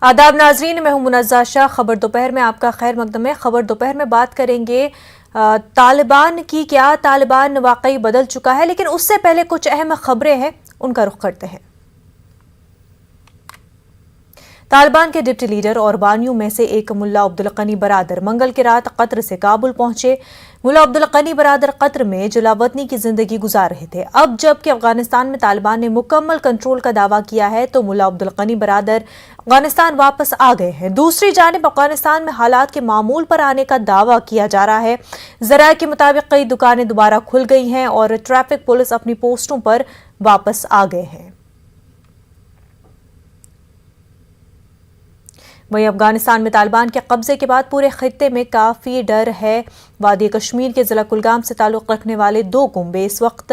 आदाब नाजरीन, मैं हूं मुनज़्ज़ा शाह। खबर दोपहर में आपका खैर मकदम है। खबर दोपहर में बात करेंगे तालिबान की। क्या तालिबान वाकई बदल चुका है? लेकिन उससे पहले कुछ अहम खबरें हैं, उनका रुख करते हैं। तालिबान के डिप्टी लीडर और बानियों में से एक मुल्ला अब्दुल गनी बरादर मंगल की रात कतर से काबुल पहुंचे। मुल्ला अब्दुल गनी बरादर कतर में जलावतनी की जिंदगी गुजार रहे थे। अब जबकि अफगानिस्तान में तालिबान ने मुकम्मल कंट्रोल का दावा किया है, तो मुल्ला अब्दुल गनी बरादर अफगानिस्तान वापस आ गए हैं। दूसरी जानिब अफगानिस्तान में हालात के मामूल पर आने का दावा किया जा रहा है। ज़राए के मुताबिक कई दुकानें दोबारा खुल गई हैं और ट्रैफिक पुलिस अपनी पोस्टों पर वापस आ गए हैं। वहीं अफगानिस्तान में तालिबान के कब्जे के बाद पूरे खित्ते में काफी डर है। वादी कश्मीर के जिला कुलगाम से ताल्लुक रखने वाले 2 कुंबे इस वक्त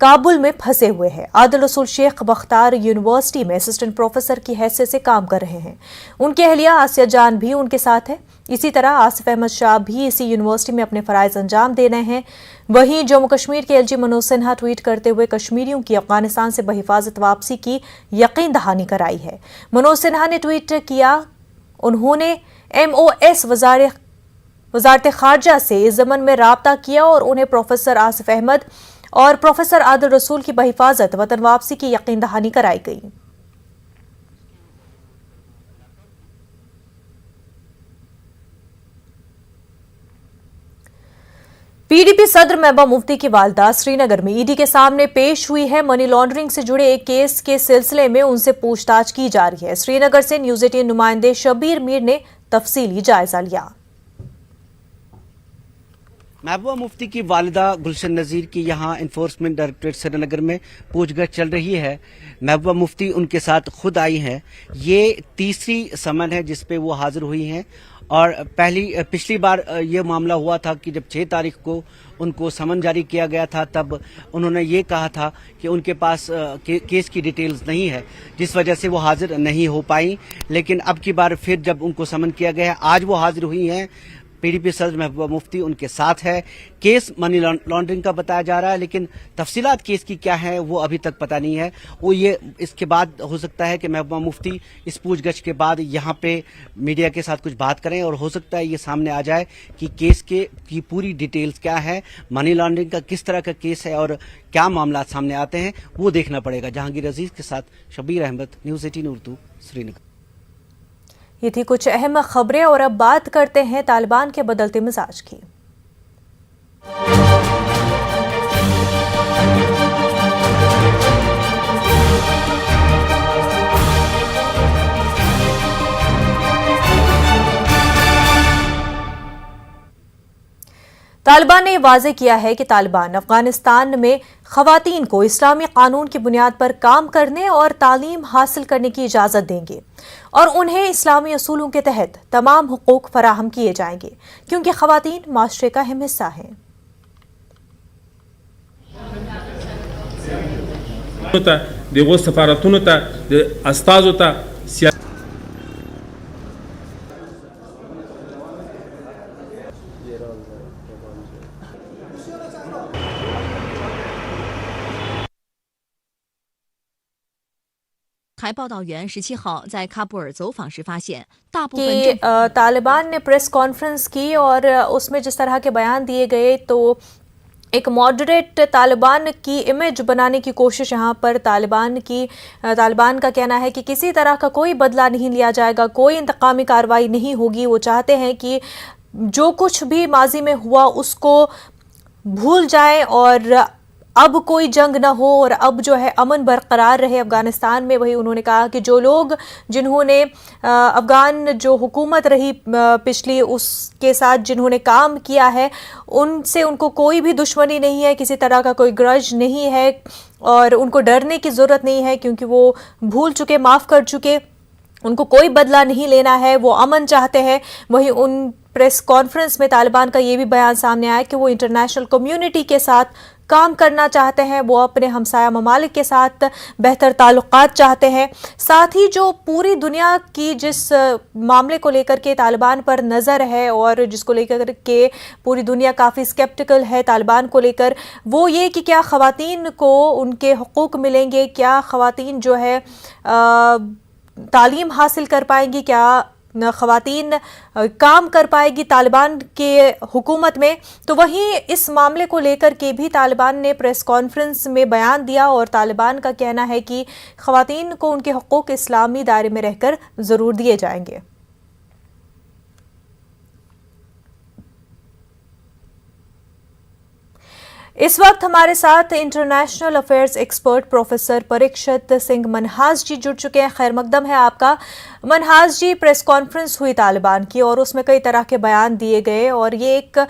काबुल में फंसे हुए हैं। आदिल रसूल शेख बख्तार यूनिवर्सिटी में असिस्टेंट प्रोफेसर की हैसियत से काम कर रहे हैं। उनकी अहलिया आसिया जान भी उनके साथ है। इसी तरह आसिफ अहमद शाह भी इसी यूनिवर्सिटी में अपने फराइज अंजाम दे रहे हैं। वहीं जम्मू कश्मीर के एलजी मनोज सिन्हा ट्वीट करते हुए कश्मीरियों की अफगानिस्तान से बहिफाजत वापसी की यकीन दहानी कराई है। मनोज सिन्हा ने ट्वीट किया, उन्होंने MOS वजारत खारजा से इस ज़मन में राब्ता किया और उन्हें प्रोफेसर आसिफ अहमद और प्रोफेसर आदिल रसूल की बहिफाजत वतन वापसी की यकीन दहानी कराई गई। PDP सदर महबूबा मुफ्ती की वालदा श्रीनगर में ED के सामने पेश हुई है। मनी लॉन्ड्रिंग से जुड़े एक केस के सिलसिले में उनसे पूछताछ की जा रही है। श्रीनगर से न्यूज़ 18 नुमाइंदे शबीर मीर ने तफसीली जायजा लिया। महबूबा मुफ्ती की वालिदा गुलशन नज़ीर की यहाँ इन्फोर्समेंट डायरेक्टरेट श्रीनगर में पूछताछ चल रही है। महबूबा मुफ्ती उनके साथ खुद आई हैं। ये तीसरी समन है जिस पे वो हाजिर हुई हैं और पिछली बार ये मामला हुआ था कि जब 6 तारीख को उनको समन जारी किया गया था, तब उन्होंने ये कहा था कि उनके पास केस की डिटेल्स नहीं है, जिस वजह से वो हाजिर नहीं हो पाई। लेकिन अब की बार फिर जब उनको समन किया गया है, आज वो हाजिर हुई हैं। PDP सदर महबूबा मुफ्ती उनके साथ है। केस मनी लॉन्ड्रिंग का बताया जा रहा है, लेकिन तफसीलात केस की क्या है वो अभी तक पता नहीं है। वो ये इसके बाद हो सकता है कि महबूबा मुफ्ती इस पूछगछ के बाद यहाँ पे मीडिया के साथ कुछ बात करें और हो सकता है ये सामने आ जाए कि केस की पूरी डिटेल्स क्या है, मनी लॉन्ड्रिंग का किस तरह का केस है और क्या मामला सामने आते हैं, वो देखना पड़ेगा। जहांगीर अजीज के साथ शबीर अहमद, न्यूज़ 18 उर्दू, श्रीनगर। ये थी कुछ अहम खबरें और अब बात करते हैं तालिबान के बदलते मिजाज की। तालिबान ने वाज़ेह किया है कि तालिबान अफगानिस्तान में खवातीन को इस्लामी कानून की बुनियाद पर काम करने और तालीम हासिल करने की इजाज़त देंगे और उन्हें इस्लामी असूलों के तहत तमाम हुकूक फराहम किए जाएंगे, क्योंकि खवातीन माशरे का अहम हिस्सा हैं। कि तालिबान ने प्रेस कॉन्फ्रेंस की और उसमें जिस तरह के बयान दिए गए, तो एक मॉडरेट तालिबान की इमेज बनाने की कोशिश यहाँ पर तालिबान का कहना है कि किसी तरह का कोई बदला नहीं लिया जाएगा, कोई इंतकामी कार्रवाई नहीं होगी। वो चाहते हैं कि जो कुछ भी माजी में हुआ उसको भूल जाएं और अब कोई जंग ना हो और अब जो है अमन बरकरार रहे अफगानिस्तान में। वही उन्होंने कहा कि जो लोग जिन्होंने अफगान जो हुकूमत रही पिछली, उसके साथ जिन्होंने काम किया है, उनसे उनको कोई भी दुश्मनी नहीं है, किसी तरह का कोई ग्रज नहीं है और उनको डरने की ज़रूरत नहीं है, क्योंकि वो भूल चुके, माफ़ कर चुके, उनको कोई बदला नहीं लेना है, वो अमन चाहते हैं। वहीं उन प्रेस कॉन्फ्रेंस में तालिबान का ये भी बयान सामने आया कि वो इंटरनेशनल कम्युनिटी के साथ काम करना चाहते हैं, वो अपने हमसाया ममालिक के साथ बेहतर ताल्लुकात चाहते हैं। साथ ही जो पूरी दुनिया की जिस मामले को लेकर के तालिबान पर नज़र है और जिसको लेकर के पूरी दुनिया काफ़ी स्केप्टिकल है तालिबान को लेकर, वो ये कि क्या ख़वातीन को उनके हुकूक मिलेंगे, क्या ख़वातीन जो है तालीम हासिल कर पाएंगी, क्या ख़वातीन काम कर पाएगी तालिबान के हुकूमत में। तो वहीं इस मामले को लेकर के भी तालिबान ने प्रेस कॉन्फ्रेंस में बयान दिया और तालिबान का कहना है कि ख़वातीन को उनके हकूक़ इस्लामी दायरे में रहकर ज़रूर दिए जाएंगे। इस वक्त हमारे साथ international affairs expert professor Parikshit Singh Manhas ji जुड़ चुके हैं। खैर मकदम है आपका। मनहास जी, प्रेस कॉन्फ्रेंस हुई तालिबान की और उसमें कई तरह के बयान दिए गए और ये एक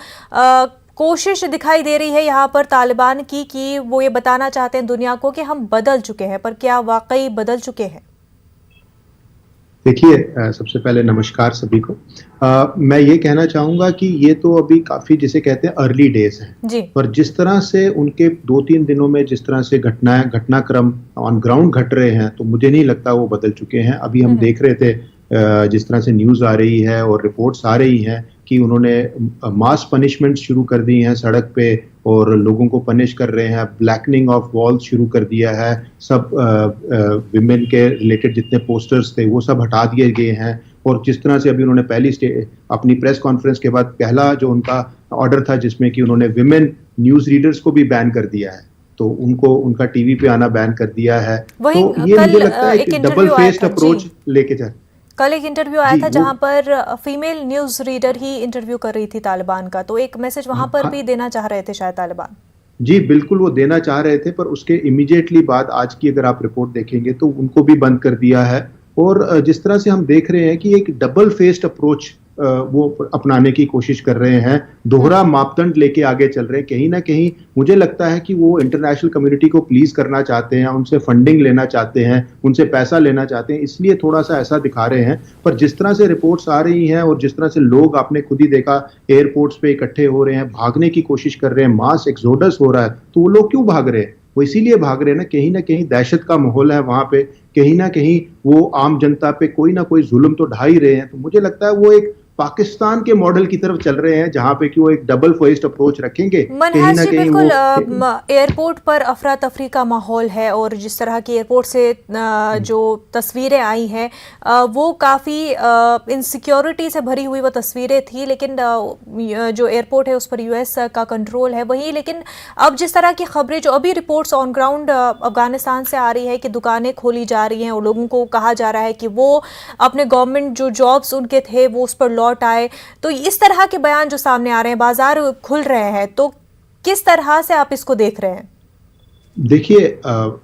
कोशिश दिखाई दे रही है यहाँ पर तालिबान की कि वो ये बताना चाहते हैं दुनिया को कि हम बदल चुके हैं, पर क्या वाकई बदल चुके हैं? देखिए, सबसे पहले नमस्कार सभी को। मैं ये कहना चाहूँगा कि ये तो अभी काफ़ी जिसे कहते हैं अर्ली डेज हैं, पर जिस तरह से उनके 2-3 दिनों में जिस तरह से घटनाक्रम ऑन ग्राउंड घट रहे हैं, तो मुझे नहीं लगता वो बदल चुके हैं। अभी हम देख रहे थे जिस तरह से न्यूज़ आ रही है और रिपोर्ट्स आ रही हैं कि उन्होंने मास पनिशमेंट शुरू कर दी हैं सड़क पे और लोगों को पनिश कर रहे हैं। ब्लैकनिंग ऑफ वॉल्स शुरू कर दिया है। सब विमेन के रिलेटेड जितने पोस्टर्स थे वो सब हटा दिए गए हैं। और जिस तरह से अभी उन्होंने अपनी प्रेस कॉन्फ्रेंस के बाद पहला जो उनका ऑर्डर था जिसमें कि उन्होंने विमेन न्यूज़ रीडर्स को भी बैन कर दिया है, तो उनको उनका टीवी पे आना बैन कर दिया है। तो ये मुझे लगता है कि डबल फेस्ड अप्रोच लेके जाए। कल एक इंटरव्यू आया था जहां पर फीमेल न्यूज़ रीडर ही इंटरव्यू कर रही थी तालिबान का, तो एक मैसेज वहां पर भी देना चाह रहे थे शायद तालिबान। जी बिल्कुल, वो देना चाह रहे थे, पर उसके इमीडिएटली बाद आज की अगर आप रिपोर्ट देखेंगे तो उनको भी बंद कर दिया है। और जिस तरह से हम देख रहे हैं कि एक डबल फेस्ड अप्रोच वो अपनाने की कोशिश कर रहे हैं, दोहरा मापदंड लेके आगे चल रहे हैं। कहीं ना कहीं मुझे लगता है कि वो इंटरनेशनल कम्युनिटी को प्लीज करना चाहते हैं, उनसे फंडिंग लेना चाहते हैं, उनसे पैसा लेना चाहते हैं, इसलिए थोड़ा सा ऐसा दिखा रहे हैं। पर जिस तरह से रिपोर्ट्स आ रही हैं और जिस तरह से लोग, आपने खुद ही देखा, एयरपोर्ट्स पे इकट्ठे हो रहे हैं, भागने की कोशिश कर रहे हैं, मास एक्सोडस हो रहा है, तो वो लोग क्यों भाग रहे हैं? वो इसीलिए भाग रहे हैं ना कहीं दहशत का माहौल है वहां पे, कहीं ना कहीं वो आम जनता पे कोई ना कोई जुल्म तो ढा ही रहे हैं। तो मुझे लगता है वो एक पाकिस्तान के मॉडल की तरफ चल रहे हैं जहां पे कि वो एक डबल फेस्ड अप्रोच रखेंगे। कहीं ना कहीं बिल्कुल एयरपोर्ट पर अफरा तफरी का माहौल है और जिस तरह की एयरपोर्ट से जो तस्वीरें आई हैं वो काफ़ी इनसिक्योरिटी से भरी हुई वो तस्वीरें थी, लेकिन जो एयरपोर्ट है उस पर यूएस का कंट्रोल है वही। लेकिन अब जिस तरह की खबरें, जो अभी रिपोर्ट्स ऑन ग्राउंड अफगानिस्तान से आ रही है कि दुकानें खोली जा रही हैं और लोगों को कहा जा रहा है कि वो अपने गवर्नमेंट जो जॉब्स उनके थे वो उस पर लौट आए, तो इस तरह के बयान जो सामने आ रहे हैं, बाजार खुल रहे हैं, तो किस तरह से आप इसको देख रहे हैं? देखिए,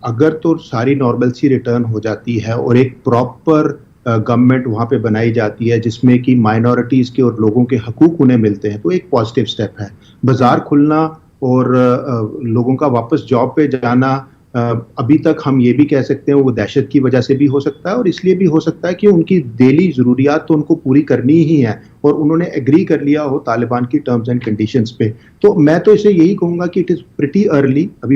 अगर तो सारी नॉर्मलसी रिटर्न हो जाती है और एक प्रॉपर गवर्नमेंट वहां पे बनाई जाती है जिसमें कि माइनॉरिटीज के और लोगों के हकूक उन्हें मिलते हैं, तो एक पॉजिटिव स्टेप है। बाजार खुलना और लोगों का वापस जॉब पे जाना, अभी तक हम ये भी कह सकते हैं वो दहशत की वजह से भी हो सकता है और इसलिए भी हो सकता है कि उनकी डेली ज़रूरियात तो उनको पूरी करनी ही है और उन्होंने एग्री कर लिया हो तालिबान की टर्म्स एंड कंडीशंस पे। तो मैं तो इसे यही कहूँगा कि इट इज़ प्रिटी अर्ली, अभी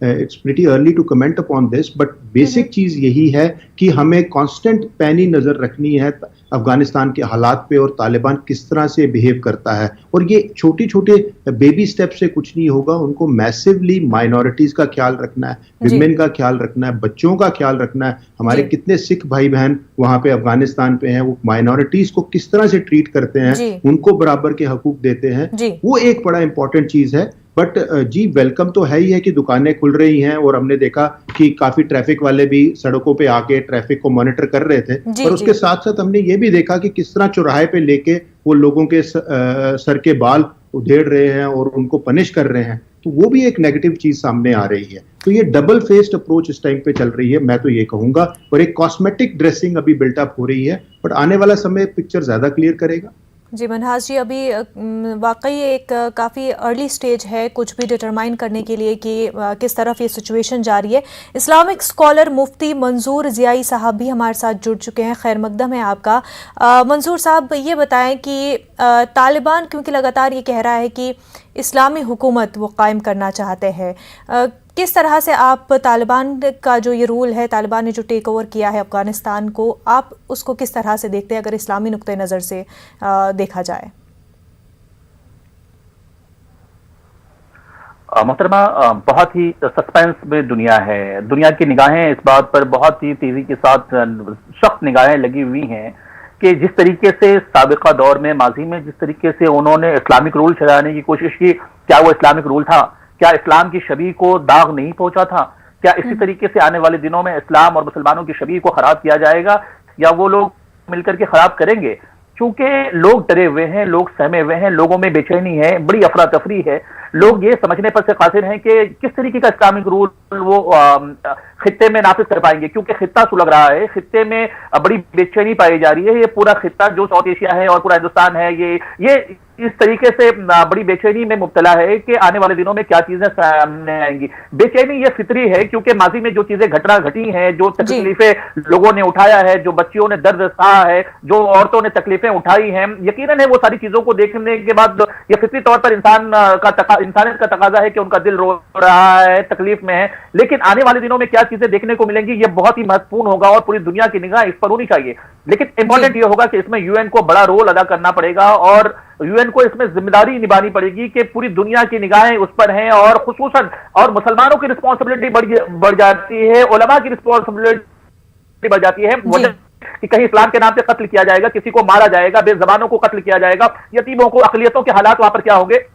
it's pretty early to comment upon this, but basic चीज़ यही है कि हमें कॉन्स्टेंट पैनी नज़र रखनी है अफगानिस्तान के हालात पे और तालिबान किस तरह से बिहेव करता है। और ये छोटे छोटे बेबी स्टेप से कुछ नहीं होगा, उनको मैसिवली माइनॉरिटीज का ख्याल रखना है, विमेन का ख्याल रखना है, बच्चों का ख्याल रखना है। हमारे कितने सिख भाई बहन वहां पे अफगानिस्तान पे हैं, वो माइनॉरिटीज को किस तरह से ट्रीट करते हैं, उनको बराबर के हकूक देते हैं, वो एक बड़ा इंपॉर्टेंट चीज है। बट जी वेलकम तो है ही है कि दुकानें खुल रही हैं और हमने देखा कि काफी ट्रैफिक वाले भी सड़कों पे आके ट्रैफिक को मॉनिटर कर रहे थे, और उसके साथ साथ हमने ये भी देखा कि किस तरह चौराहे पे लेके वो लोगों के सर के बाल उधेड़ रहे हैं और उनको पनिश कर रहे हैं, तो वो भी एक नेगेटिव चीज सामने आ रही है। तो ये डबल फेस्ड अप्रोच इस टाइम पे चल रही है, मैं तो ये कहूंगा। और एक कॉस्मेटिक ड्रेसिंग अभी बिल्टअप हो रही है, बट आने वाला समय पिक्चर ज्यादा क्लियर करेगा। जी मनहास जी, अभी वाकई एक काफ़ी अर्ली स्टेज है कुछ भी डिटरमाइन करने के लिए कि किस तरफ ये सिचुएशन जा रही है। इस्लामिक स्कॉलर मुफ्ती मंजूर ज़ियाई साहब भी हमारे साथ जुड़ चुके हैं। खैर मकदम है आपका। मंजूर साहब, ये बताएं कि तालिबान क्योंकि लगातार ये कह रहा है कि इस्लामी हुकूमत वो कायम करना चाहते हैं, किस तरह से आप तालिबान का जो ये रूल है, तालिबान ने जो टेक ओवर किया है अफगानिस्तान को, आप उसको किस तरह से देखते हैं अगर इस्लामी नुक्ते नज़र से देखा जाए? मोहतरमा, बहुत ही सस्पेंस में दुनिया है। दुनिया की निगाहें इस बात पर बहुत ही तेजी के साथ सख्त निगाहें लगी हुई हैं कि जिस तरीके से साबिका दौर में, माजी में जिस तरीके से उन्होंने इस्लामिक रूल चलाने की कोशिश की, क्या वो इस्लामिक रूल था? क्या इस्लाम की छवि को दाग नहीं पहुंचा था? क्या इसी तरीके से आने वाले दिनों में इस्लाम और मुसलमानों की छवि को खराब किया जाएगा, या वो लोग मिलकर के खराब करेंगे? क्योंकि लोग डरे हुए हैं, लोग सहमे हुए हैं, लोगों में बेचैनी है, बड़ी अफरा तफरी है। लोग ये समझने पर से कासिर हैं कि किस तरीके का इस्लामिक रूल वो खित्ते में नाफिज कर पाएंगे, क्योंकि खित्ता सुलग रहा है, खित्ते में बड़ी बेचैनी पाई जा रही है। ये पूरा खित्ता जो साउथ एशिया है और पूरा हिंदुस्तान है, ये इस तरीके से बड़ी बेचैनी में मुब्तला है कि आने वाले दिनों में क्या चीजें सामने आएंगी। बेचैनी ये फितरी है, क्योंकि माजी में जो चीजें घटना घटी हैं, जो तकलीफें लोगों ने उठाया है, जो बच्चियों ने दर्द सहा है, जो औरतों ने तकलीफें उठाई हैं, यकीनन है वो सारी चीजों को देखने के बाद ये फितरी तौर पर इंसानियत का तकाजा है कि उनका दिल रो रहा है, तकलीफ में है। लेकिन आने वाले दिनों में क्या चीजें देखने को मिलेंगी, ये बहुत ही महत्वपूर्ण होगा और पूरी दुनिया की निगाह इस पर होनी चाहिए। लेकिन इंपॉर्टेंट ये होगा कि इसमें यूएन को बड़ा रोल अदा करना पड़ेगा और यूएन को इसमें जिम्मेदारी निभानी पड़ेगी कि पूरी दुनिया की निगाहें उस पर हैं, और खुसूसन और मुसलमानों की रिस्पॉन्सिबिलिटी बढ़ जाती है, उलमा की रिस्पॉन्सिबिलिटी बढ़ जाती है कि कहीं इस्लाम के नाम पे कत्ल किया जाएगा, किसी को मारा जाएगा, बेज़बानों को कत्ल किया जाएगा, यतीमों को, अक़लियतों के हालात वहां पर क्या होंगे।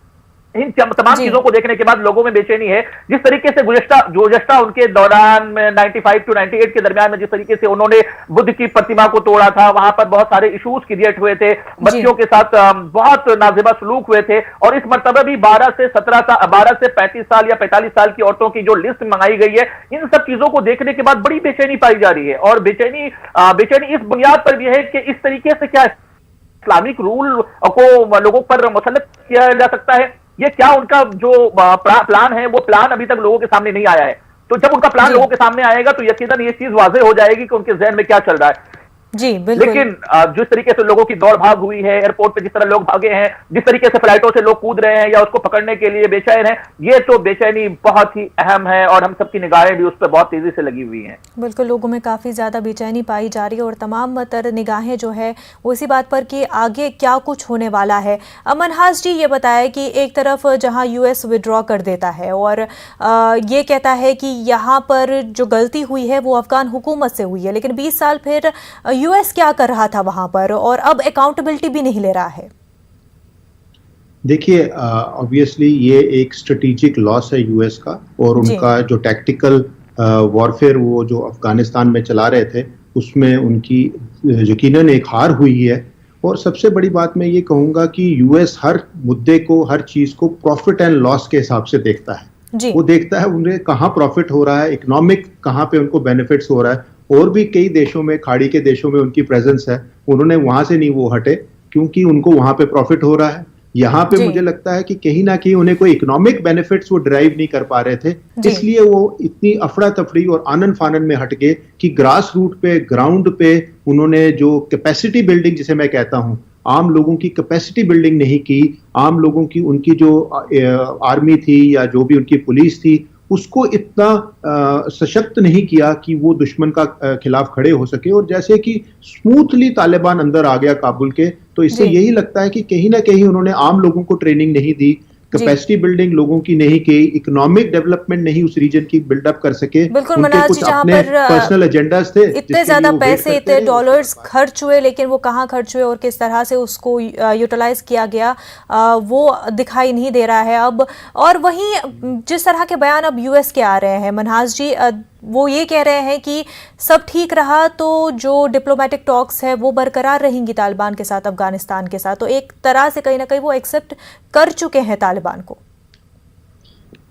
इन तमाम चीजों को देखने के बाद लोगों में बेचैनी है। जिस तरीके से गुज़श्ता उनके दौरान में 95 to 98 के दरमियान में जिस तरीके से उन्होंने बुद्ध की प्रतिमा को तोड़ा था, वहां पर बहुत सारे इश्यूज क्रिएट हुए थे, बच्चियों के साथ बहुत नाज़िबा सलूक हुए थे, और इस मरतबा भी 12 से 35 साल या 45 साल की औरतों की जो लिस्ट मंगाई गई है, इन सब चीजों को देखने के बाद बड़ी बेचैनी पाई जा रही है। और बेचैनी इस बुनियाद पर भी है कि इस तरीके से क्या इस्लामिक रूल को लोगों पर मुसल्लत किया जा सकता है, ये क्या उनका जो प्लान है, वो प्लान अभी तक लोगों के सामने नहीं आया है। तो जब उनका प्लान लोगों के सामने आएगा तो यकीनन ये चीज वाज़ेह हो जाएगी कि उनके जहन में क्या चल रहा है। जी बिल्कुल। लेकिन जिस तरीके से लोगों की दौड़ भाग हुई है, एयरपोर्ट पे जिस तरह लोग भागे हैं, जिस तरीके से फ्लाइटों से लोग कूद रहे हैं या उसको पकड़ने के लिए बेचैन हैं, ये तो बेचैनी बहुत ही अहम है और हम सबकी निगाहें भी उस पर बहुत तेजी से लगी हुई हैं। बिल्कुल, लोगों में काफ़ी ज़्यादा बेचैनी पाई जा रही है और तमाम तर निगाहें जो है वो इसी बात पर कि आगे क्या कुछ होने वाला है। मनहास जी, ये बताया कि एक तरफ जहां यूएस विड्रॉ कर देता है और ये कहता है कि यहाँ पर जो गलती हुई है वो अफगान हुकूमत से हुई है, लेकिन 20 साल फिर यूएस क्या कर रहा था वहां पर और अब अकाउंटेबिलिटी भी नहीं ले रहा है। देखिए, ऑब्वियसली ये एक स्ट्रेटेजिक लॉस है यूएस का, और उनका जो टैक्टिकल वॉरफेयर वो जो अफगानिस्तान में चला रहे थे उसमें उनकी यकीनन एक हार हुई है। और सबसे बड़ी बात मैं ये कहूँगा कि यूएस हर मुद्दे को, हर चीज़ को प्रॉफिट एंड लॉस के हिसाब से देखता है। वो देखता है उन्हें कहाँ प्रॉफिट हो रहा है, इकोनॉमिक कहाँ पे उनको बेनिफिट्स हो रहा है। और भी कई देशों में, खाड़ी के देशों में उनकी प्रेजेंस है, उन्होंने वहां से नहीं वो हटे क्योंकि उनको वहां पे प्रॉफिट हो रहा है। यहाँ पे मुझे लगता है कि कहीं ना कहीं उन्हें कोई इकोनॉमिक बेनिफिट्स वो ड्राइव नहीं कर पा रहे थे, इसलिए वो इतनी अफरा तफरी और आनन फानन में हट गए कि ग्रास रूट पे, ग्राउंड पे उन्होंने जो कैपेसिटी बिल्डिंग जिसे मैं कहता हूँ, आम लोगों की कैपेसिटी बिल्डिंग नहीं की। आम लोगों की, उनकी जो आर्मी थी या जो भी उनकी पुलिस थी, उसको इतना सशक्त नहीं किया कि वो दुश्मन का खिलाफ खड़े हो सके। और जैसे कि स्मूथली तालिबान अंदर आ गया काबुल के, तो इससे यही लगता है कि कहीं ना कहीं उन्होंने आम लोगों को ट्रेनिंग नहीं दी, कैपेसिटी बिल्डिंग लोगों की नहीं की, इकोनॉमिक डेवलपमेंट नहीं उस रीजन की बिल्डअप कर सके। उनके कुछ अपने पर्सनल एजेंडाज थे, इतने ज्यादा पैसे, इतने डॉलर्स खर्च हुए, लेकिन वो कहाँ खर्च हुए और किस तरह से उसको यूटिलाइज किया गया वो दिखाई नहीं दे रहा है अब। और वहीं जिस तरह के बयान अब यूएस के आ रहे हैं मनहास जी, वो ये कह रहे हैं कि सब ठीक रहा तो जो डिप्लोमेटिक टॉक्स है वो बरकरार रहेंगी तालिबान के साथ, अफगानिस्तान के साथ। तो एक तरह से कहीं ना कहीं वो एक्सेप्ट कर चुके हैं तालिबान को।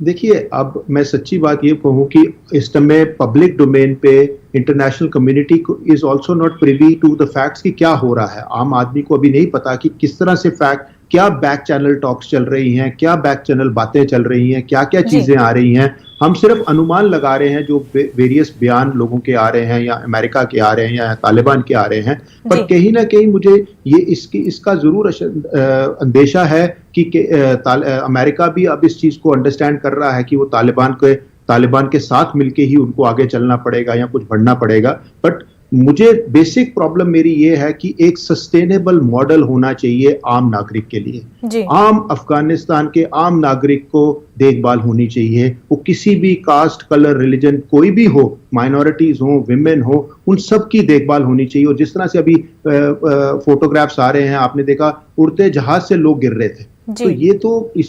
देखिए, अब मैं सच्ची बात ये कहूँ कि इस समय पब्लिक डोमेन पे international community is also not privy to the facts कि क्या हो रहा है। आम आदमी को अभी नहीं पता कि किस तरह से फैक्ट, क्या बैक चैनल टॉक्स चल रही हैं, क्या बैक चैनल बातें चल रही हैं, क्या क्या चीजें आ रही हैं। हम सिर्फ अनुमान लगा रहे हैं जो वेरियस बयान लोगों के आ रहे हैं, या अमेरिका के आ रहे हैं या तालिबान के आ रहे हैं। पर कहीं ना कहीं मुझे ये इसका जरूर अंदेशा है कि अमेरिका भी अब इस चीज को अंडरस्टैंड कर रहा है कि वो तालिबान के साथ मिलके ही उनको आगे चलना पड़ेगा या कुछ बढ़ना पड़ेगा। बट मुझे बेसिक प्रॉब्लम मेरी ये है कि एक सस्टेनेबल मॉडल होना चाहिए आम नागरिक के लिए। जी। आम अफगानिस्तान के आम नागरिक को देखभाल होनी चाहिए, वो किसी भी कास्ट, कलर, रिलीजन कोई भी हो, माइनॉरिटीज हो, विमेन हो, उन सब की देखभाल होनी चाहिए। और जिस तरह से अभी फोटोग्राफ्स आ रहे हैं, आपने देखा उड़ते जहाज से लोग गिर रहे थे, तो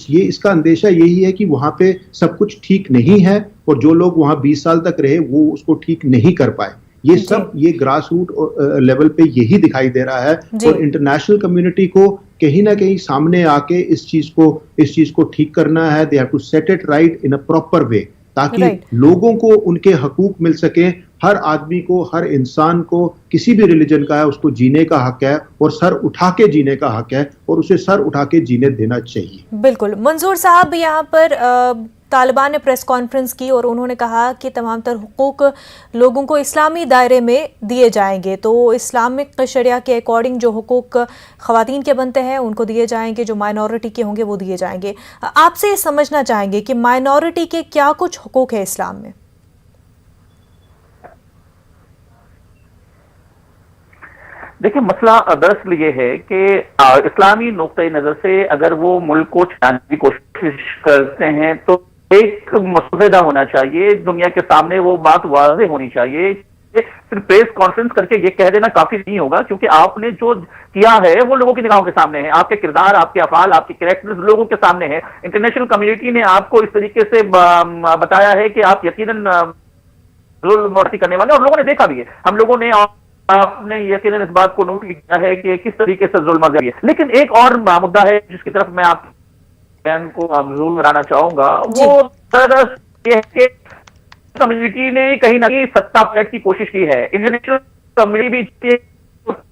ये इसका अंदेशा यही है कि वहां पे सब कुछ ठीक नहीं है, और जो लोग वहां 20 साल तक रहे वो उसको ठीक नहीं कर पाए। ये ग्रास रूट लेवल पे यही दिखाई दे रहा है, और इंटरनेशनल कम्युनिटी को कहीं ना कहीं सामने आके इस चीज को ठीक करना है। They have to set it right in a proper way, ताकि लोगों को उनके हकूक मिल सके। हर आदमी को, हर इंसान को, किसी भी रिलीजन का है, उसको जीने का हक है, और सर उठा के जीने का हक है, और उसे सर उठा के जीने देना चाहिए। बिल्कुल। मंजूर साहब, यहाँ पर तालिबान ने प्रेस कॉन्फ्रेंस की और उन्होंने कहा कि तमाम तर हुकूक लोगों को इस्लामी दायरे में दिए जाएंगे। तो इस्लामिक शरिया के अकॉर्डिंग जो हुकूक ख़वातीन के बनते हैं उनको दिए जाएंगे, जो माइनॉरिटी के होंगे वो दिए जाएंगे। आपसे ये समझना चाहेंगे कि माइनॉरिटी के क्या कुछ हुकूक है इस्लाम में? देखिए, मसला दरअसल ये है कि इस्लामी नुक्ते नजर से अगर वो मुल्क को चलाने की कोशिश करते हैं तो एक मसौदा होना चाहिए, दुनिया के सामने वो बात वाज़ेह होनी चाहिए। सिर्फ प्रेस कॉन्फ्रेंस करके ये कह देना काफी नहीं होगा, क्योंकि आपने जो किया है वो लोगों की निगाहों के सामने है, आपके किरदार, आपके अफाल, आपके कैरेक्टर्स लोगों के सामने है। इंटरनेशनल कम्युनिटी ने आपको इस तरीके से बताया है कि आप यकीनन जुल्म करने वाले, और लोगों ने देखा भी है। हम लोगों ने, आपने यकीनन इस बात को नोट किया है कि किस तरीके से जुल्म है। लेकिन एक और मुद्दा है जिसकी तरफ मैं आप को जरूर बनाना चाहूंगा, वो दरअसल है कि कम्युनिटी ने कहीं ना कहीं सत्ता पलट की कोशिश की है। इंटरनेशनल कम्युनिटी भी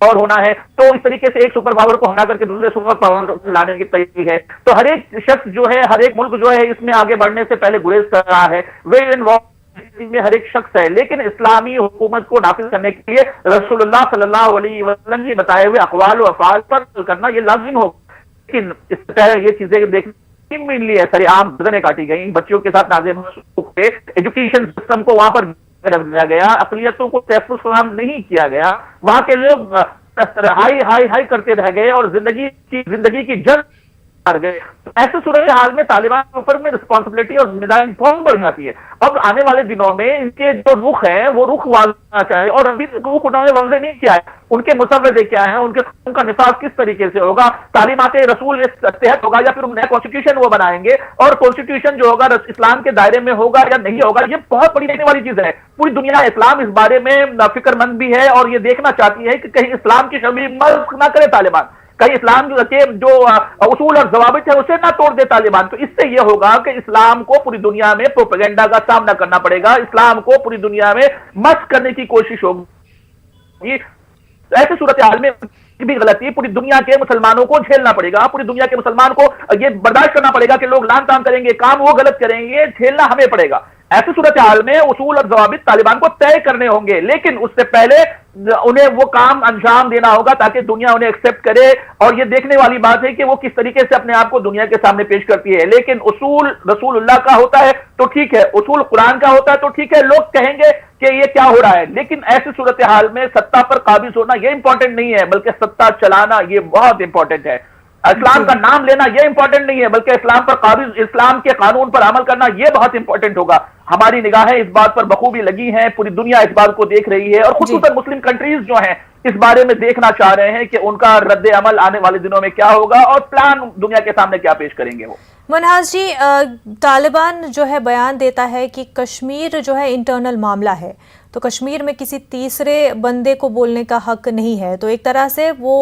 और होना है, तो इस तरीके से एक सुपर पावर को हटा करके दूसरे सुपर पावर लाने की तैयारी है। तो हर एक शख्स जो है, हर एक मुल्क जो है, इसमें आगे बढ़ने से पहले गुरेज कर रहा है। वे इन्वॉल्व में हर एक शख्स है, लेकिन इस्लामी हुकूमत को नाफिज करने के लिए रसूलुल्लाह सल्लल्लाहु अलैहि वसल्लम के बताए हुए अक़वाल व अफ़आल पर करना ये लाज़िम हो। लेकिन इस तरह ये चीजें देखने मिली है, सरेआम गर्दनें काटी गई, बच्चों के साथ नाज़िम पे एजुकेशन सिस्टम को वहां पर रख दिया गया, अक़लियतों को तहफ़्फ़ुज़ फराहम नहीं किया गया, वहां के लोग हाई हाई हाई करते रह गए और जिंदगी की जंग हार गए। ऐसे सूरत हाल में तालिबान के ऊपर में रिस्पॉन्सिबिलिटी और जिम्मेदारी बहुत बढ़ जाती है। अब आने वाले दिनों में इनके जो रुख है वो रुख वाज़ेह चाहिए, और अभी रुख उन्होंने वाज़ेह नहीं किया है। उनके मुसव्वदे क्या है, उनका निफाज किस तरीके से होगा, तालीमात रसूल इस तहत होगा, या फिर नया कॉन्स्टिट्यूशन वो बनाएंगे, और कॉन्स्टिट्यूशन जो होगा इस्लाम के दायरे में होगा या नहीं होगा, ये बहुत बड़ी देखने वाली चीज है। पूरी दुनिया इस्लाम इस बारे में फिक्रमंद भी है, और ये देखना चाहती है कि कहीं इस्लाम की छवि मस्क ना करे तालिबान, कहीं इस्लाम के जो उसूल और जवाबित है उसे ना तोड़ दे तालिबान। तो इससे यह होगा कि इस्लाम को पूरी दुनिया में प्रोपेगेंडा का सामना करना पड़ेगा, इस्लाम को पूरी दुनिया में मस्क करने की कोशिश होगी। ऐसे सूरत हाल में भी गलती पूरी दुनिया के मुसलमानों को झेलना पड़ेगा, पूरी दुनिया के मुसलमान को ये बर्दाश्त करना पड़ेगा कि लोग लान तान करेंगे, काम वो गलत करेंगे, झेलना हमें पड़ेगा। ऐसे सूरत हाल में उसूल और जवाबित तालिबान को तय करने होंगे, लेकिन उससे पहले उन्हें वो काम अंजाम देना होगा ताकि दुनिया उन्हें एक्सेप्ट करे। और ये देखने वाली बात है कि वो किस तरीके से अपने आप को दुनिया के सामने पेश करती है। लेकिन उसूल रसूलुल्लाह का होता है तो ठीक है, उसूल कुरान का होता है तो ठीक है, लोग कहेंगे कि ये क्या हो रहा है। लेकिन ऐसी सूरत हाल में सत्ता पर काबिज होना ये इंपॉर्टेंट नहीं है, बल्कि सत्ता चलाना ये बहुत इंपॉर्टेंट है। इस्लाम का नाम लेना यह इंपॉर्टेंट नहीं है, बल्कि इस्लाम पर काबिज, इस्लाम के कानून पर अमल करना यह बहुत इंपॉर्टेंट होगा। हमारी निगाहें इस बात पर बखूबी लगी हैं, पूरी दुनिया इस बात को देख रही है, और खुसूसन मुस्लिम कंट्रीज जो हैं इस बारे में देखना चाह रहे हैं कि उनका रद्द अमल आने वाले दिनों में क्या होगा और प्लान दुनिया के सामने क्या पेश करेंगे वो। मनहाज जी, तालिबान जो है बयान देता है कि कश्मीर जो है इंटरनल मामला है, तो कश्मीर में किसी तीसरे बंदे को बोलने का हक नहीं है। तो एक तरह से वो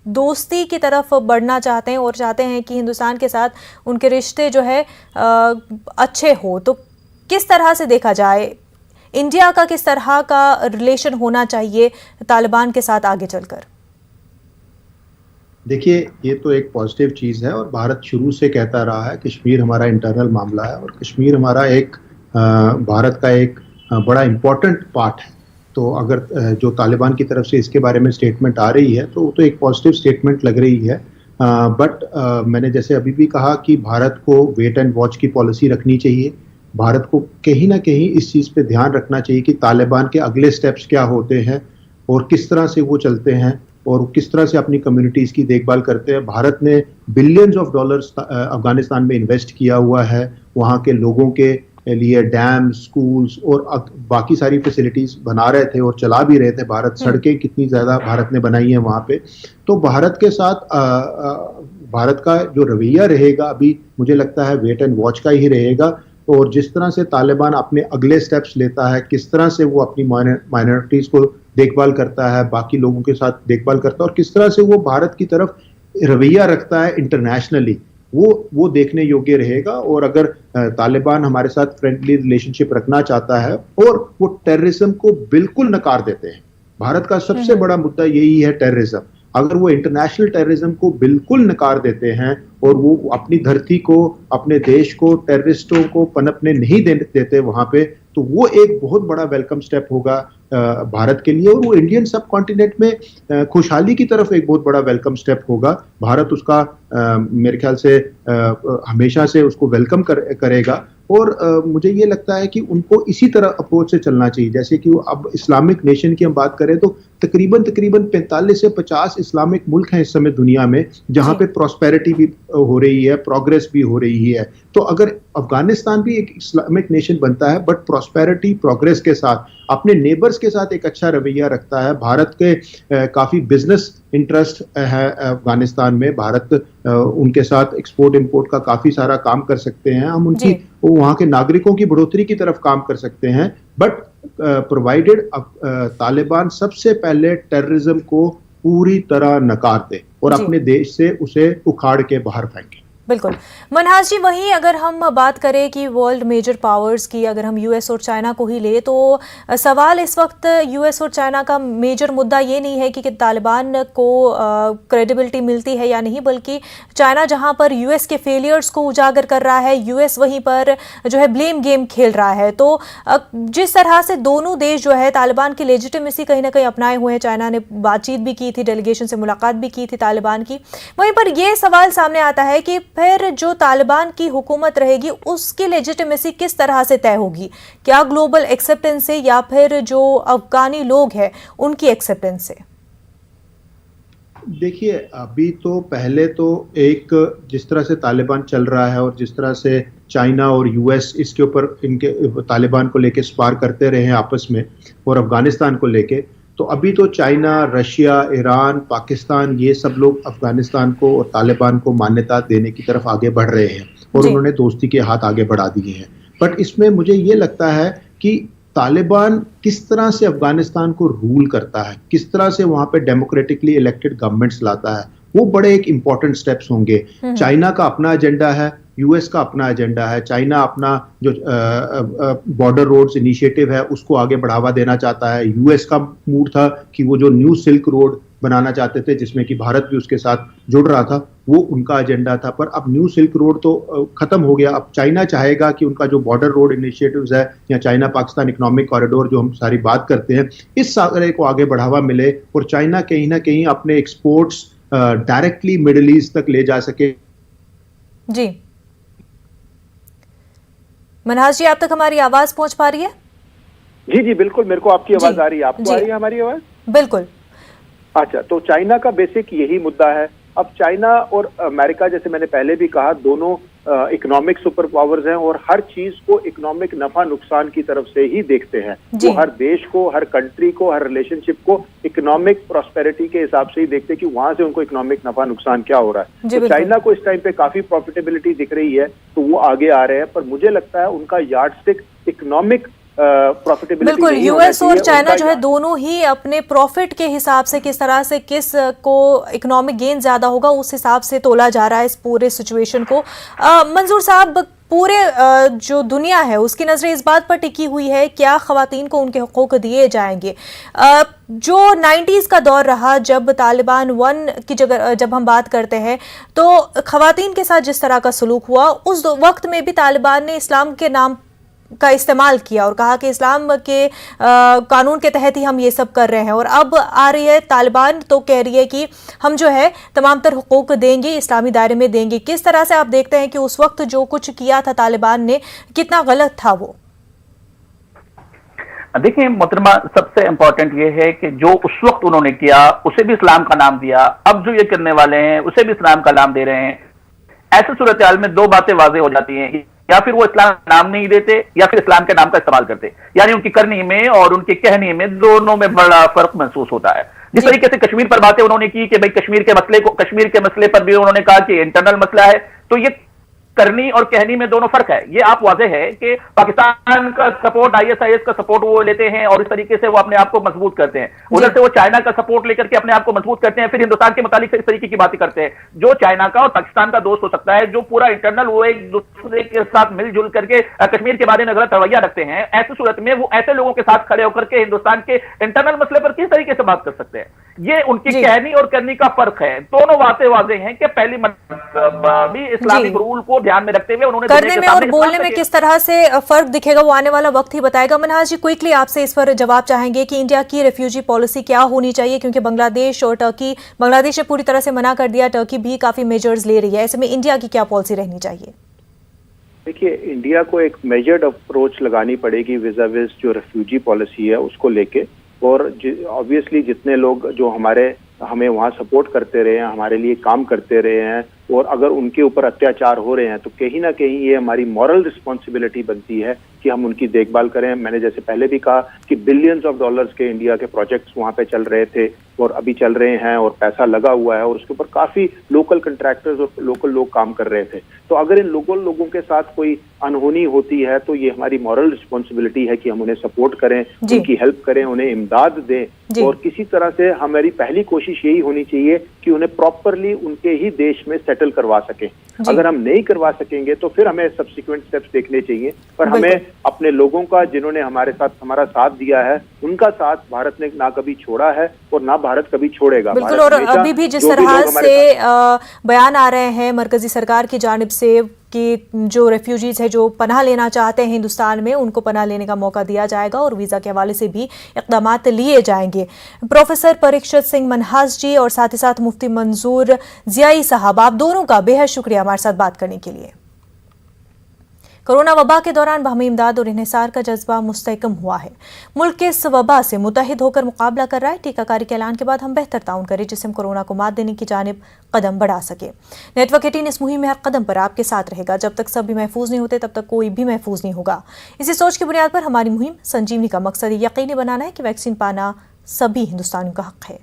दोस्ती की तरफ बढ़ना चाहते हैं और चाहते हैं कि हिंदुस्तान के साथ उनके रिश्ते जो है अच्छे हो। तो किस तरह से देखा जाए, इंडिया का किस तरह का रिलेशन होना चाहिए तालिबान के साथ आगे चलकर? देखिए, ये तो एक पॉजिटिव चीज़ है, और भारत शुरू से कहता रहा है कश्मीर हमारा इंटरनल मामला है, और कश्मीर हमारा एक भारत का एक बड़ा इम्पोर्टेंट पार्ट है। तो अगर जो तालिबान की तरफ से इसके बारे में स्टेटमेंट आ रही है तो वो तो एक पॉजिटिव स्टेटमेंट लग रही है। बट मैंने जैसे अभी भी कहा कि भारत को वेट एंड वॉच की पॉलिसी रखनी चाहिए। भारत को कहीं ना कहीं इस चीज़ पे ध्यान रखना चाहिए कि तालिबान के अगले स्टेप्स क्या होते हैं और किस तरह से वो चलते हैं और किस तरह से अपनी कम्युनिटीज़ की देखभाल करते हैं। भारत ने बिलियंस ऑफ डॉलर्स अफगानिस्तान में इन्वेस्ट किया हुआ है, वहाँ के लोगों के लिए डैम, स्कूल्स और बाकी सारी फैसिलिटीज़ बना रहे थे और चला भी रहे थे। भारत सड़कें कितनी ज़्यादा भारत ने बनाई हैं वहाँ पे। तो भारत के साथ भारत का जो रवैया रहेगा अभी मुझे लगता है वेट एंड वॉच का ही रहेगा। और जिस तरह से तालिबान अपने अगले स्टेप्स लेता है, किस तरह से वो अपनी माइनॉरिटीज़ को देखभाल करता है, बाकी लोगों के साथ देखभाल करता है और किस तरह से वो भारत की तरफ रवैया रखता है इंटरनेशनली, वो देखने योग्य रहेगा। और अगर तालिबान हमारे साथ फ्रेंडली रिलेशनशिप रखना चाहता है और वो टेररिज्म को बिल्कुल नकार देते हैं, भारत का सबसे बड़ा मुद्दा यही है टेररिज्म। अगर वो इंटरनेशनल टेररिज्म को बिल्कुल नकार देते हैं और वो अपनी धरती को, अपने देश को टेररिस्टों को पनपने नहीं देते वहां पे, तो वो एक बहुत बड़ा वेलकम स्टेप होगा भारत के लिए और वो इंडियन सब कॉन्टिनेंट में खुशहाली की तरफ एक बहुत बड़ा वेलकम स्टेप होगा। भारत उसका मेरे ख्याल से हमेशा से उसको वेलकम करेगा। और मुझे ये लगता है कि उनको इसी तरह अप्रोच से चलना चाहिए। जैसे कि अब इस्लामिक नेशन की हम बात करें तो तकरीबन 45 से 50 इस्लामिक मुल्क हैं इस समय दुनिया में जहां पे प्रॉस्पेरिटी भी हो रही है, प्रोग्रेस भी हो रही है। तो अगर अफगानिस्तान भी एक इस्लामिक नेशन बनता है बट प्रॉस्पेरिटी, प्रोग्रेस के साथ अपने नेबर्स के साथ एक अच्छा रवैया रखता है, भारत के काफ़ी बिजनेस इंटरेस्ट है अफगानिस्तान में, भारत उनके साथ एक्सपोर्ट इंपोर्ट का काफ़ी सारा काम कर सकते हैं, हम उनकी वहाँ के नागरिकों की बढ़ोतरी की तरफ काम कर सकते हैं। बट प्रोवाइडेड तालिबान सबसे पहले टेररिज्म को पूरी तरह नकार दे और अपने देश से उसे उखाड़ के बाहर फेंके। बिल्कुल मनहास जी, वहीं अगर हम बात करें कि वर्ल्ड मेजर पावर्स की, अगर हम यूएस और चाइना को ही ले तो सवाल इस वक्त यूएस और चाइना का मेजर मुद्दा ये नहीं है कि तालिबान को क्रेडिबिलिटी मिलती है या नहीं, बल्कि चाइना जहां पर यूएस के फेलियर्स को उजागर कर रहा है, यूएस वहीं पर जो है ब्लेम गेम खेल रहा है। तो जिस तरह से दोनों देश जो है तालिबान की लेजिटिमेसी कहीं ना कहीं अपनाए हुए हैं, चाइना ने बातचीत भी की थी, डेलीगेशन से मुलाकात भी की थी तालिबान की, वहीं पर यह सवाल सामने आता है कि फिर जो तालिबान की हुकूमत रहेगी उसकी लेजिटिमेसी किस तरह से तय होगी? क्या ग्लोबल एक्सेप्टेंस से या फिर जो अफगानी लोग हैं उनकी एक्सेप्टेंस से? देखिए, अभी तो पहले तो एक जिस तरह से तालिबान चल रहा है और जिस तरह से चाइना और यूएस इसके ऊपर इनके तालिबान को लेके स्पार करते रहे हैं आपस में और अफगानिस्तान को लेके, तो अभी तो चाइना, रशिया, ईरान, पाकिस्तान ये सब लोग अफगानिस्तान को और तालिबान को मान्यता देने की तरफ आगे बढ़ रहे हैं और उन्होंने दोस्ती के हाथ आगे बढ़ा दिए हैं। बट इसमें मुझे ये लगता है कि तालिबान किस तरह से अफगानिस्तान को रूल करता है, किस तरह से वहाँ पे डेमोक्रेटिकली इलेक्टेड गवर्नमेंट्स लाता है, वो बड़े एक इंपॉर्टेंट स्टेप्स होंगे। चाइना का अपना एजेंडा है, यूएस का अपना एजेंडा है। चाइना अपना जो बॉर्डर रोड्स इनिशिएटिव है उसको आगे बढ़ावा देना चाहता है। यूएस का मूड था कि वो जो न्यू सिल्क रोड बनाना चाहते थे जिसमें कि भारत भी उसके साथ जुड़ रहा था, वो उनका एजेंडा था। पर अब न्यू सिल्क रोड तो खत्म हो गया। अब चाइना चाहेगा कि उनका जो बॉर्डर रोड इनिशिएटिव्स है या चाइना पाकिस्तान इकोनॉमिक कॉरिडोर जो हम सारी बात करते हैं, इस सारे को आगे बढ़ावा मिले और चाइना कहीं ना कहीं अपने एक्सपोर्ट्स डायरेक्टली मिडिल ईस्ट तक ले जा सके। जी मनहास जी, आप तक हमारी आवाज पहुंच पा रही है? जी जी बिल्कुल, मेरे को आपकी आवाज आ रही है। आपको आ रही है हमारी आवाज? बिल्कुल। अच्छा, तो चाइना का बेसिक यही मुद्दा है। अब चाइना और अमेरिका, जैसे मैंने पहले भी कहा, दोनों इकोनॉमिक सुपर पावर्स हैं और हर चीज को इकोनॉमिक नफा नुकसान की तरफ से ही देखते हैं। वो हर देश को, हर कंट्री को, हर रिलेशनशिप को इकोनॉमिक प्रॉस्पेरिटी के हिसाब से ही देखते हैं कि वहां से उनको इकोनॉमिक नफा नुकसान क्या हो रहा है। तो चाइना को इस टाइम पे काफी प्रॉफिटेबिलिटी दिख रही है तो वो आगे आ रहे हैं, पर मुझे लगता है उनका यार्डस्टिक इकोनॉमिक बिल्कुल, यूएस और चाइना जो है दोनों ही अपने प्रॉफिट के हिसाब से किस तरह से किस को इकोनॉमिक गेन ज्यादा होगा उस हिसाब से तोला जा रहा है इस पूरे सिचुएशन को। मंजूर साहब, पूरे जो दुनिया है उसकी नजरें इस बात पर टिकी हुई है क्या खवातीन को उनके हुकूक दिए जाएंगे? जो 90s का दौर रहा जब तालिबान 1 की जगह जब हम बात करते हैं तो खवातीन के साथ जिस तरह का सलूक हुआ, उस वक्त में भी तालिबान ने इस्लाम के नाम का इस्तेमाल किया और कहा कि इस्लाम के कानून के तहत ही हम ये सब कर रहे हैं, और अब आ रही है तालिबान तो कह रही है कि हम जो है तमाम तर हुकूक देंगे, इस्लामी दायरे में देंगे। किस तरह से आप देखते हैं कि उस वक्त जो कुछ किया था तालिबान ने कितना गलत था वो? देखिए मोहतरमा, सबसे इंपॉर्टेंट ये है कि जो उस वक्त उन्होंने किया उसे भी इस्लाम का नाम दिया, अब जो ये करने वाले हैं उसे भी इस्लाम का नाम दे रहे हैं। ऐसे सूरत हाल में दो बातें वाज़ेह हो जाती हैं, या फिर वो इस्लाम का नाम नहीं देते या फिर इस्लाम के नाम का इस्तेमाल करते, यानी उनकी करनी में और उनके कहने में दोनों में बड़ा फर्क महसूस होता है। जिस तरीके से कश्मीर पर बातें उन्होंने की कि भाई कश्मीर के मसले पर भी उन्होंने कहा कि इंटरनल मसला है, तो ये करनी और कहनी में दोनों फर्क है। ये आप वाज़ेह है कि पाकिस्तान का सपोर्ट, आईएसआईएस का सपोर्ट वो लेते हैं और इस तरीके से वो अपने आप को मजबूत करते हैं, उधर से वो चाइना का सपोर्ट लेकर के अपने आप को मजबूत करते हैं, फिर हिंदुस्तान के मुतालिक इस तरीके की बातें करते हैं। जो चाइना का और पाकिस्तान का दोस्त हो सकता है, जो पूरा इंटरनल वो एक दूसरे के साथ मिलजुल करके कश्मीर के बारे में गलत रवैया रखते हैं, ऐसी सूरत में वो ऐसे लोगों के साथ खड़े होकर के हिंदुस्तान के इंटरनल मसले पर किस तरीके से बात कर सकते हैं? ये उनकी कहनी और करनी का फर्क है। दोनों बातें वाज़ेह हैं कि पहली भी इस्लामिक रूल को ध्यान में रखते हुए उन्होंने करने में और बोलने में किस तरह से फर्क दिखेगा वो आने वाला वक्त ही बताएगा। मनहाज जी, क्विकली आपसे इस पर जवाब चाहेंगे कि इंडिया की रेफ्यूजी पॉलिसी क्या होनी चाहिए, क्योंकि बांग्लादेश और टर्की, बांग्लादेश ने पूरी तरह से मना कर दिया, टर्की भी काफी मेजर्स ले रही है, ऐसे में इंडिया की क्या पॉलिसी रहनी चाहिए? देखिए, इंडिया को एक मेजर्ड अप्रोच लगानी पड़ेगी विज़ा विज़ जो रेफ्यूजी पॉलिसी है उसको लेके, और ऑब्वियसली जितने लोग जो हमें वहाँ सपोर्ट करते रहे हैं, हमारे लिए काम करते रहे हैं, और अगर उनके ऊपर अत्याचार हो रहे हैं तो कहीं ना कहीं ये हमारी मॉरल रिस्पॉन्सिबिलिटी बनती है कि हम उनकी देखभाल करें। मैंने जैसे पहले भी कहा कि बिलियंस ऑफ डॉलर्स के इंडिया के प्रोजेक्ट्स वहाँ पे चल रहे थे और अभी चल रहे हैं, और पैसा लगा हुआ है, और उसके ऊपर काफी लोकल कंट्रैक्टर्स और लोकल लोग काम कर रहे थे। तो अगर इन लोकल लोगों के साथ कोई अनहोनी होती है तो ये हमारी मॉरल रिस्पॉन्सिबिलिटी है कि हम उन्हें सपोर्ट करें, उनकी हेल्प करें, उन्हें इमदाद दें, और किसी तरह से हमारी पहली कोशिश यही होनी चाहिए कि उन्हें प्रॉपरली उनके ही देश में सेटल करवा सकें। अगर हम नहीं करवा सकेंगे तो फिर हमें सब्सिक्वेंट स्टेप्स देखने चाहिए, पर हमें अपने लोगों का, जिन्होंने हमारा साथ दिया है, उनका साथ भारत ने ना कभी छोड़ा है और ना भारत कभी छोड़ेगा। बिल्कुल, और अभी भी जिस तरह से बयान आ रहे हैं मरकजी सरकार की जानिब से कि जो रेफ्यूजीज है जो पनाह लेना चाहते हैं हिंदुस्तान में, उनको पनाह लेने का मौका दिया जाएगा और वीज़ा के हवाले से भी इक़दामात लिए जाएंगे। प्रोफेसर परीक्षित सिंह मनहास जी और साथ ही साथ मुफ्ती मंजूर ज़ियाई साहब, आप दोनों का बेहद शुक्रिया हमारे साथ बात करने के लिए। कोरोना वबा के दौरान बाहमी इमदाद और इन्हिसार का जज्बा मुस्तहकम हुआ है। मुल्क के इस वबा से मुतहिद होकर मुकाबला कर रहा है। टीकाकारी के ऐलान के बाद हम बेहतर ताउन करें जिससे हम कोरोना को मात देने की जानिब कदम बढ़ा सके। नेटवर्क 18 इस मुहिम में हर कदम पर आपके साथ रहेगा। जब तक सभी महफूज नहीं होते तब तक कोई भी महफूज नहीं होगा। इसी सोच की बुनियाद पर हमारी मुहिम संजीवनी का मकसद यकीनी बनाना है कि वैक्सीन पाना सभी हिंदुस्तानियों का हक है।